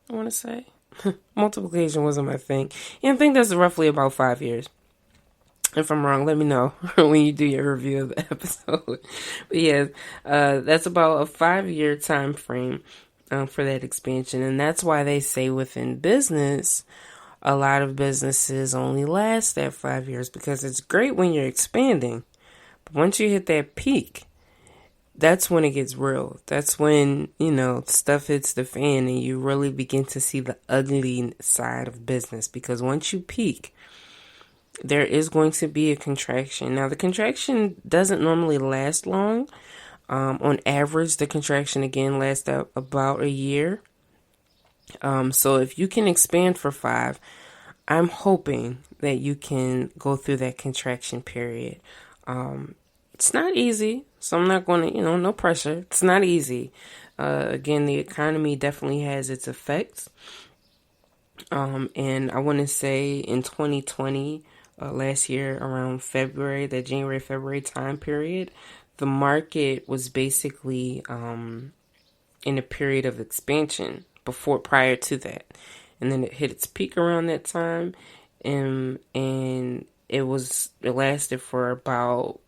B: I want to say. Multiplication wasn't my thing. Yeah, I think that's roughly about 5 years. If I'm wrong, let me know when you do your review of the episode. But yeah, that's about a 5-year time frame for that expansion. And that's why they say within business, a lot of businesses only last that 5 years, because it's great when you're expanding. But once you hit that peak, that's when it gets real. That's when, stuff hits the fan and you really begin to see the ugly side of business. Because once you peak, there is going to be a contraction. Now, the contraction doesn't normally last long. On average, the contraction, again, lasts about a year. So if you can expand for 5, I'm hoping that you can go through that contraction period. It's not easy, so I'm not going to, no pressure. It's not easy. Again, the economy definitely has its effects. And I want to say in 2020, last year around February, that January, February time period, the market was basically in a period of expansion prior to that. And then it hit its peak around that time, and it lasted for about,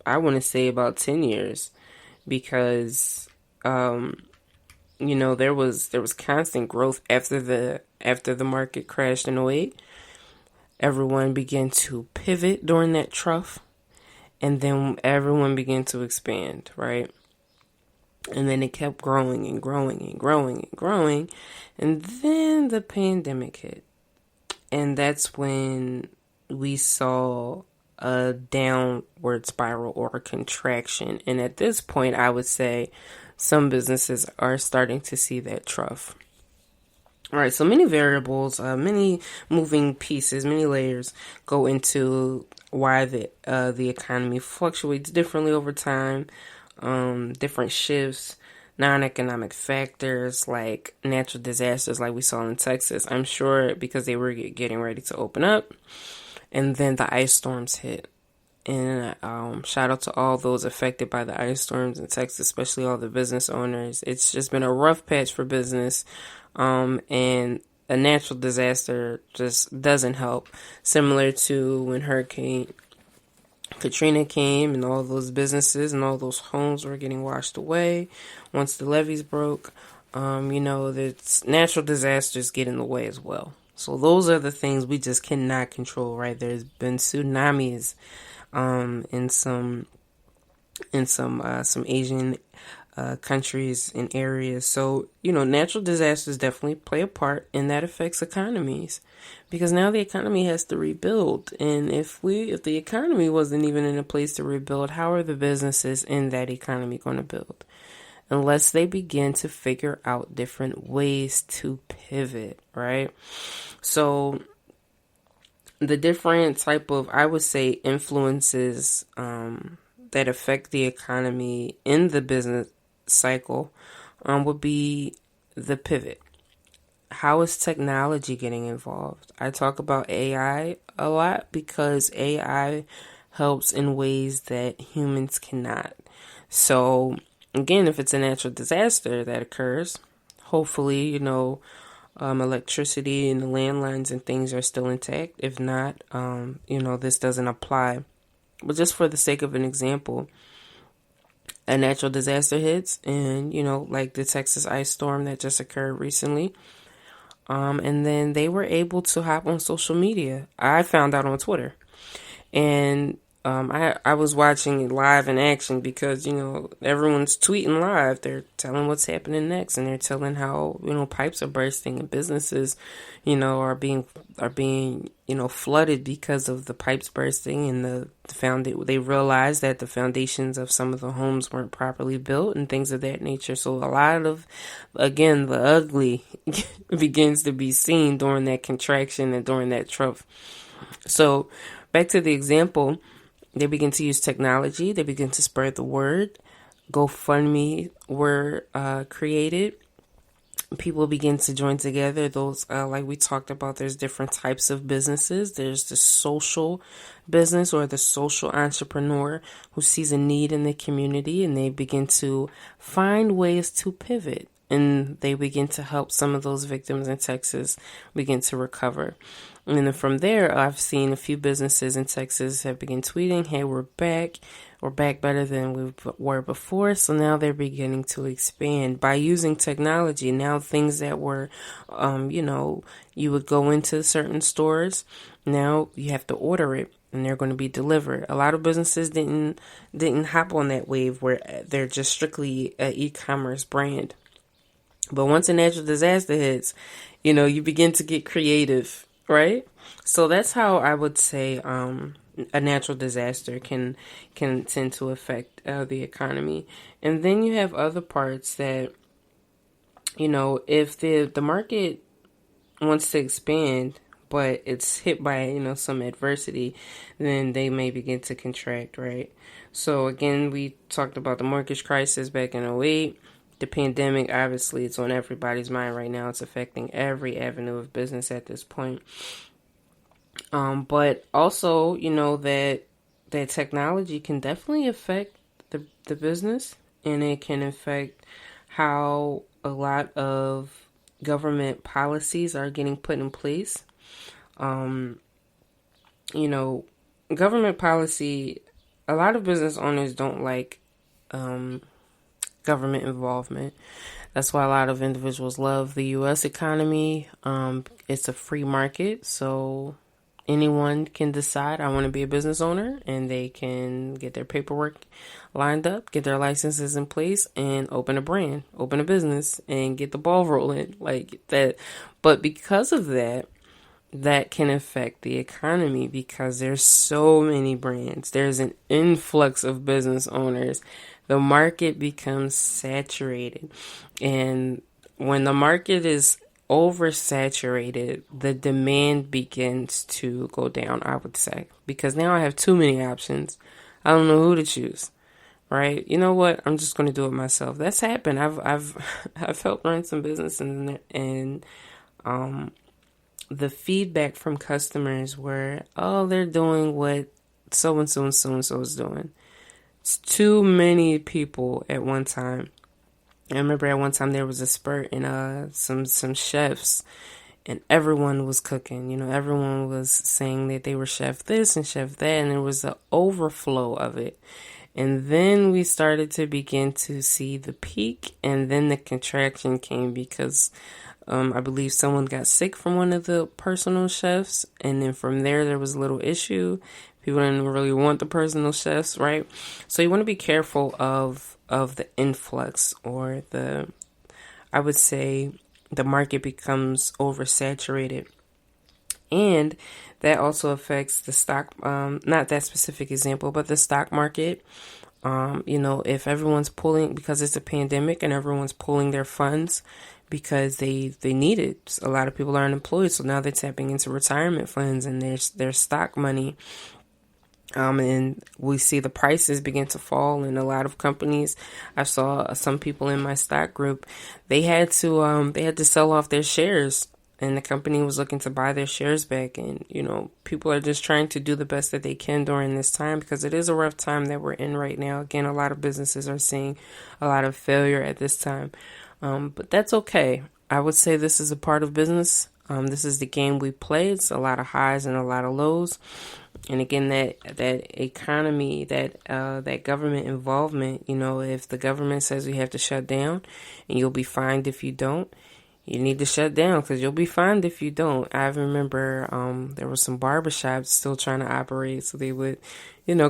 B: I want to say about 10 years, because there was constant growth after the market crashed in '08. Everyone began to pivot during that trough, and then everyone began to expand, right? And then it kept growing and growing and growing and growing. And then the pandemic hit. And that's when we saw a downward spiral or a contraction. And at this point, I would say some businesses are starting to see that trough. All right, so many variables, many moving pieces, many layers go into why the economy fluctuates differently over time. Different shifts, non-economic factors like natural disasters like we saw in Texas. I'm sure because they were getting ready to open up, and then the ice storms hit. And shout out to all those affected by the ice storms in Texas, especially all the business owners. It's just been a rough patch for business, and a natural disaster just doesn't help. Similar to when Hurricane Katrina came and all those businesses and all those homes were getting washed away once the levees broke. That's natural disasters get in the way as well. So those are the things we just cannot control, right? There's been tsunamis in some Asian countries and areas. So, natural disasters definitely play a part, and that affects economies, because now the economy has to rebuild. And if the economy wasn't even in a place to rebuild, how are the businesses in that economy going to build? Unless they begin to figure out different ways to pivot, right? So the different type of, I would say, influences that affect the economy in the business cycle would be the pivot. How is technology getting involved? I talk about AI a lot because AI helps in ways that humans cannot. So again, if it's a natural disaster that occurs, hopefully, electricity and the landlines and things are still intact. If not, this doesn't apply. But just for the sake of an example, a natural disaster hits, and, like the Texas ice storm that just occurred recently. And then they were able to hop on social media. I found out on Twitter. And I was watching it live in action because, everyone's tweeting live. They're telling what's happening next, and they're telling how, pipes are bursting and businesses, are being flooded because of the pipes bursting, and they realized that the foundations of some of the homes weren't properly built and things of that nature. So a lot of, again, the ugly begins to be seen during that contraction and during that trough. So back to the example, they begin to use technology. They begin to spread the word. GoFundMe were created. People begin to join together. Those, like we talked about, there's different types of businesses. There's the social business or the social entrepreneur who sees a need in the community, and they begin to find ways to pivot. And they begin to help some of those victims in Texas begin to recover. And then from there, I've seen a few businesses in Texas have begun tweeting, hey, we're back. We're back better than we were before. So now they're beginning to expand by using technology. Now things that were, you would go into certain stores. Now you have to order it, and they're going to be delivered. A lot of businesses didn't hop on that wave where they're just strictly an e-commerce brand. But once a natural disaster hits, you begin to get creative. Right? So that's how I would say a natural disaster can tend to affect the economy. And then you have other parts that, if the market wants to expand, but it's hit by, some adversity, then they may begin to contract, right? So again, we talked about the mortgage crisis back in '08. The pandemic, obviously, it's on everybody's mind right now. It's affecting every avenue of business at this point. But also, that technology can definitely affect the business, and it can affect how a lot of government policies are getting put in place. Government policy, a lot of business owners don't like government involvement. That's why a lot of individuals love the U.S. economy. It's a free market, so anyone can decide, I want to be a business owner, and they can get their paperwork lined up, get their licenses in place, and open a brand, open a business, and get the ball rolling like that. But because of that, that can affect the economy because there's so many brands. There's an influx of business owners. The market becomes saturated. And when the market is oversaturated, the demand begins to go down, I would say, because now I have too many options. I don't know who to choose, right? You know what? I'm just going to do it myself. That's happened. I've helped run some business, and the feedback from customers were, oh, they're doing what so and so and so and so is doing. It's too many people at one time. I remember at one time there was a spurt in some chefs, and everyone was cooking. Everyone was saying that they were chef this and chef that, and there was an overflow of it. And then we started to begin to see the peak, and then the contraction came because I believe someone got sick from one of the personal chefs, and then from there was a little issue. People didn't really want the personal chefs, right? So you want to be careful of the influx, or I would say the market becomes oversaturated. And that also affects the stock, not that specific example, but the stock market. If everyone's pulling, because it's a pandemic and everyone's pulling their funds because they need it. A lot of people are unemployed, so now they're tapping into retirement funds and their stock money. And we see the prices begin to fall in a lot of companies. I saw some people in my stock group, they had to sell off their shares, and the company was looking to buy their shares back. And, people are just trying to do the best that they can during this time, because it is a rough time that we're in right now. Again, a lot of businesses are seeing a lot of failure at this time. But that's okay. I would say this is a part of business. This is the game we play. It's a lot of highs and a lot of lows. And again, that economy, that government involvement, if the government says we have to shut down and you'll be fined if you don't, you need to shut down because you'll be fined if you don't. I remember there were some barbershops still trying to operate, so they would,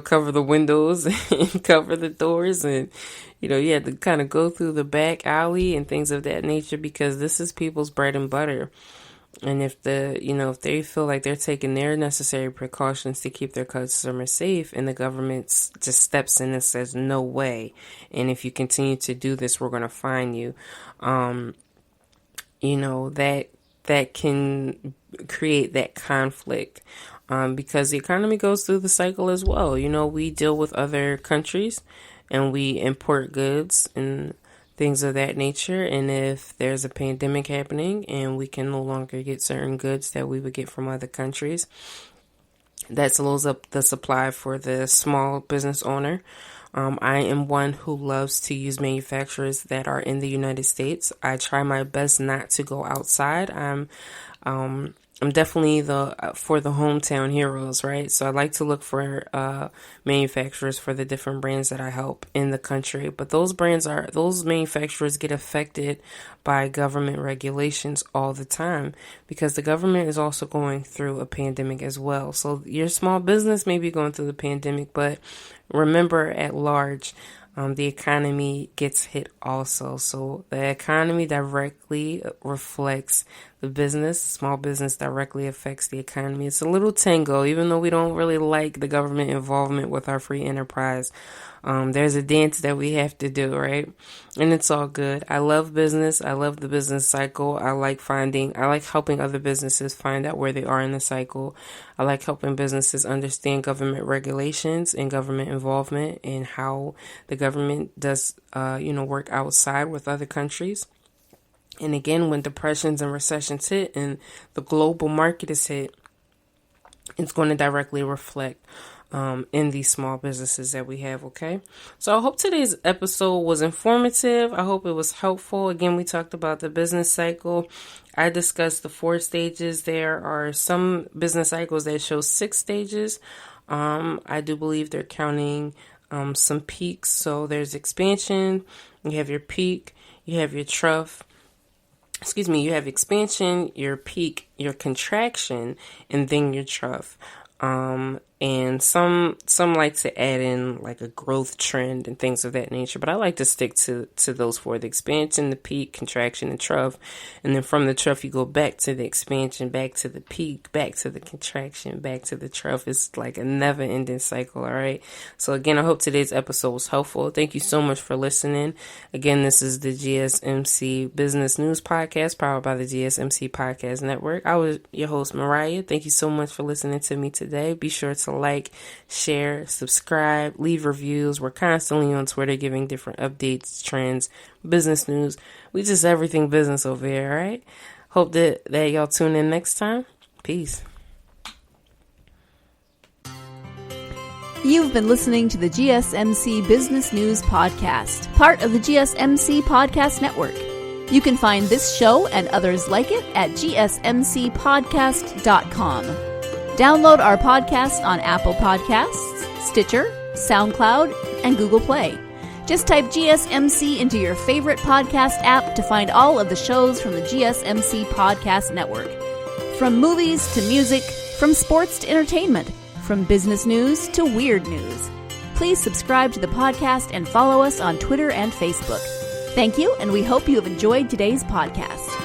B: cover the windows and cover the doors, and, you had to kind of go through the back alley and things of that nature, because this is people's bread and butter. And if if they feel like they're taking their necessary precautions to keep their customers safe, and the government just steps in and says, no way, and if you continue to do this, we're going to fine you, that can create that conflict, because the economy goes through the cycle as well. We deal with other countries and we import goods and things of that nature. And if there's a pandemic happening and we can no longer get certain goods that we would get from other countries, that slows up the supply for the small business owner. I am one who loves to use manufacturers that are in the United States. I try my best not to go outside. I'm definitely for the hometown heroes, right? So I like to look for manufacturers for the different brands that I help in the country. But those manufacturers get affected by government regulations all the time, because the government is also going through a pandemic as well. So your small business may be going through the pandemic, but remember, at large, the economy gets hit also. So the economy directly reflects the business. Small business directly affects the economy. It's a little tango, even though we don't really like the government involvement with our free enterprise. There's a dance that we have to do, right? And it's all good. I love business. I love the business cycle. I like helping other businesses find out where they are in the cycle. I like helping businesses understand government regulations and government involvement and how the government does, work outside with other countries. And again, when depressions and recessions hit and the global market is hit, it's going to directly reflect in these small businesses that we have, okay? So I hope today's episode was informative. I hope it was helpful. Again, we talked about the business cycle. I discussed the 4 stages. There are some business cycles that show 6 stages. I do believe they're counting some peaks. So there's expansion, you have your peak, you have your trough. You have expansion, your peak, your contraction, and then your trough. And some like to add in like a growth trend and things of that nature, but I like to stick to those 4: the expansion, the peak, contraction, and trough. And then from the trough, you go back to the expansion, back to the peak, back to the contraction, back to the trough. It's like a never ending cycle. All right. So again, I hope today's episode was helpful. Thank you so much for listening. Again, this is the Gsmc Business News Podcast powered by the Gsmc Podcast Network. I was your host, Moriah. Thank you so much for listening to me today. Be sure to like, share, subscribe, leave reviews. We're constantly on Twitter giving different updates, trends, business news. We just everything business over here, all right? Hope that y'all tune in next time. Peace.
A: You've been listening to the GSMC Business News Podcast, part of the GSMC Podcast Network. You can find this show and others like it at gsmcpodcast.com. Download our podcast on Apple Podcasts, Stitcher, SoundCloud, and Google Play. Just type GSMC into your favorite podcast app to find all of the shows from the GSMC Podcast Network. From movies to music, from sports to entertainment, from business news to weird news. Please subscribe to the podcast and follow us on Twitter and Facebook. Thank you, and we hope you have enjoyed today's podcast.